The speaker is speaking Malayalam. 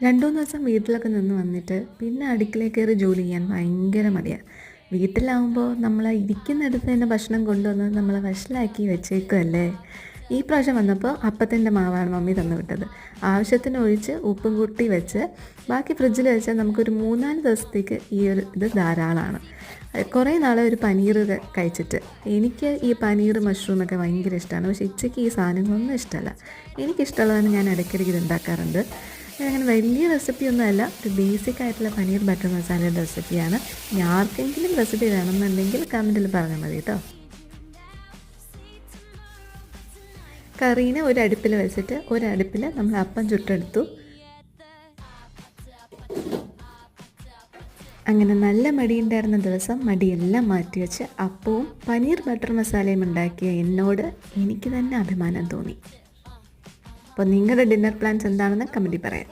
2-3 ദിവസം വീട്ടിലൊക്കെ നിന്ന് വന്നിട്ട് പിന്നെ അടുക്കളയിൽ കയറി ജോലി ചെയ്യാൻ ഭയങ്കര മടിയാണ്. വീട്ടിലാവുമ്പോൾ നമ്മൾ ഇരിക്കുന്നിടത്ത് തന്നെ ഭക്ഷണം കൊണ്ടുവന്ന് നമ്മളെ വഷളാക്കി വെച്ചേക്കുമല്ലേ. ഈ പ്രാവശ്യം വന്നപ്പോൾ അപ്പത്തിൻ്റെ മാവാണ് മമ്മി തന്നു വിട്ടത്. ആവശ്യത്തിന് ഒഴിച്ച് ഉപ്പും കൂട്ടി വെച്ച് ബാക്കി ഫ്രിഡ്ജിൽ വെച്ചാൽ നമുക്കൊരു 3-4 ദിവസത്തേക്ക് ഈ ഒരു ഇത് ധാരാളമാണ്. കുറേ നാളെ ഒരു പനീർ കഴിച്ചിട്ട് എനിക്ക് ഈ പനീർ മഷ്റൂമൊക്കെ ഭയങ്കര ഇഷ്ടമാണ്. പക്ഷേ ഉച്ചയ്ക്ക് ഈ സാധനങ്ങളൊന്നും ഇഷ്ടമല്ല. എനിക്കിഷ്ടമുള്ളതാണ് ഞാൻ ഇടയ്ക്കിടയ്ക്ക് ഇത് ഉണ്ടാക്കാറുണ്ട്. അങ്ങനെ വലിയ റെസിപ്പിയൊന്നുമല്ല, ഒരു ബേസിക് ആയിട്ടുള്ള പനീർ ബട്ടർ മസാലയുടെ റെസിപ്പിയാണ്. ഇനി ആർക്കെങ്കിലും റെസിപ്പി വേണമെന്നുണ്ടെങ്കിൽ കമൻറ്റിൽ പറഞ്ഞാൽ മതി കേട്ടോ. കറീനെ ഒരു അടുപ്പിൽ വെച്ചിട്ട് ഒരടുപ്പിൽ നമ്മൾ അപ്പം ചുട്ടെടുത്തു. അങ്ങനെ നല്ല മടിയുണ്ടായിരുന്ന ദിവസം മടിയെല്ലാം മാറ്റി വെച്ച് അപ്പവും പനീർ ബട്ടർ മസാലയും ഉണ്ടാക്കിയ എനിക്ക് തന്നെ അഭിമാനം തോന്നി. അപ്പോൾ നിങ്ങളുടെ ഡിന്നർ പ്ലാൻസ് എന്താണെന്ന് കമൻറ്റിൽ പറയാം.